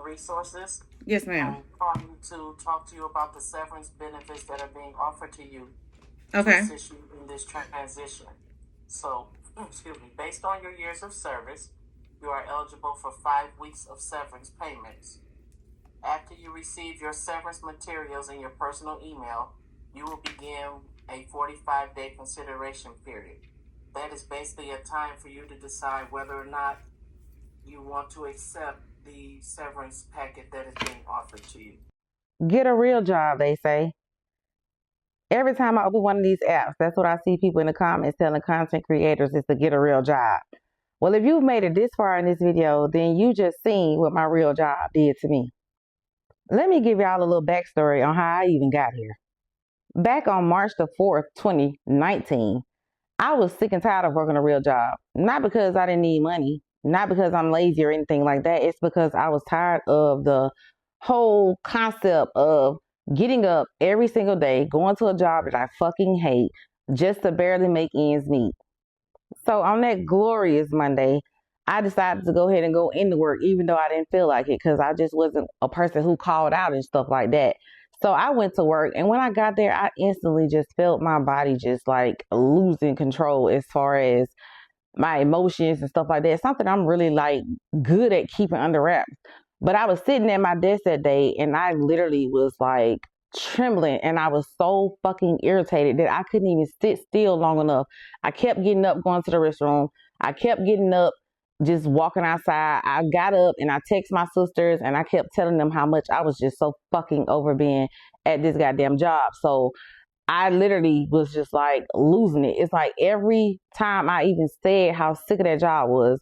Resources. Yes, ma'am. I'm calling to talk to you about the severance benefits that are being offered to you to Okay. assist you in this transition. So, excuse me, based on your years of service, you are eligible for 5 weeks of severance payments. After you receive your severance materials in your personal email, you will begin a 45-day consideration period. That is basically a time for you to decide whether or not you want to accept the severance packet that is being offered to you. Get a real job, they say. Every time I open one of these apps, that's what I see people in the comments telling content creators is to get a real job. Well, if you've made it this far in this video, then you just seen what my real job did to me. Let me give y'all a little backstory on how I even got here. Back on March the 4th, 2019, I was sick and tired of working a real job. Not because I didn't need money, not because I'm lazy or anything like that. It's because I was tired of the whole concept of getting up every single day, going to a job that I fucking hate, just to barely make ends meet. So on that glorious Monday, I decided to go ahead and go into work, even though I didn't feel like it, because I just wasn't a person who called out and stuff like that. So I went to work, and when I got there, I instantly just felt my body just like losing control as far as my emotions and stuff like that. Something I'm really like good at keeping under wraps. But I was sitting at my desk that day, and I literally was like trembling, and I was so fucking irritated that I couldn't even sit still long enough. I kept getting up, going to the restroom. I kept getting up, just walking outside. I got up and I texted my sisters, and I kept telling them how much I was just so fucking over being at this goddamn job. So I literally was just like losing it. It's like every time I even said how sick of that job was,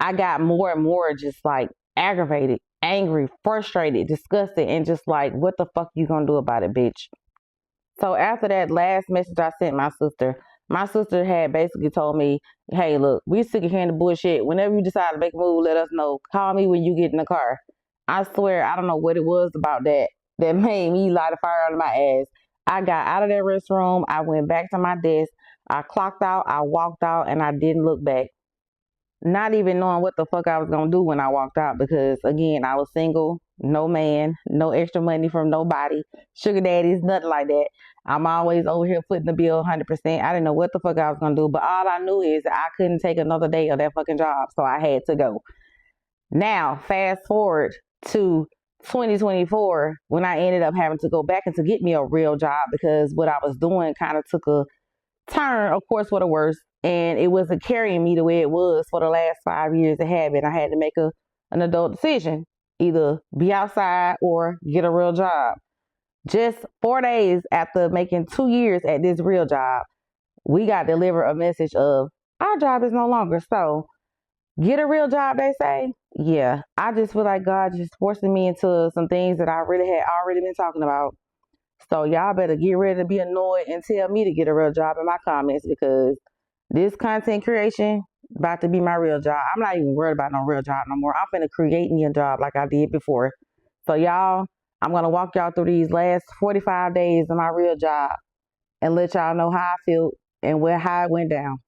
I got more and more just like aggravated, angry, frustrated, disgusted, and just like, what the fuck you gonna do about it, bitch? So after that last message I sent my sister had basically told me, hey, look, we sick of hearing the bullshit. Whenever you decide to make a move, let us know. Call me when you get in the car. I swear, I don't know what it was about that made me light a fire under my ass. I got out of that restroom. I went back to my desk. I clocked out. I walked out, and I didn't look back. Not even knowing what the fuck I was going to do when I walked out, because, again, I was single, no man, no extra money from nobody, sugar daddies, nothing like that. I'm always over here footing the bill 100%. I didn't know what the fuck I was going to do, but all I knew is I couldn't take another day of that fucking job, so I had to go. Now, fast forward to 2024, when I ended up having to go back and to get me a real job, because what I was doing kind of took a turn, of course, for the worse, and it wasn't carrying me the way it was for the last 5 years it had been. I had to make an adult decision, either be outside or get a real job. Just 4 days after making 2 years at this real job, we got delivered a message of, our job is no longer. So get a real job, they say. Yeah, I just feel like God just forcing me into some things that I really had already been talking about. So y'all better get ready to be annoyed and tell me to get a real job in my comments, because this content creation about to be my real job. I'm not even worried about no real job no more. I'm finna create me a job like I did before. So y'all, I'm gonna walk y'all through these last 45 days of my real job and let y'all know how I feel and how it went down.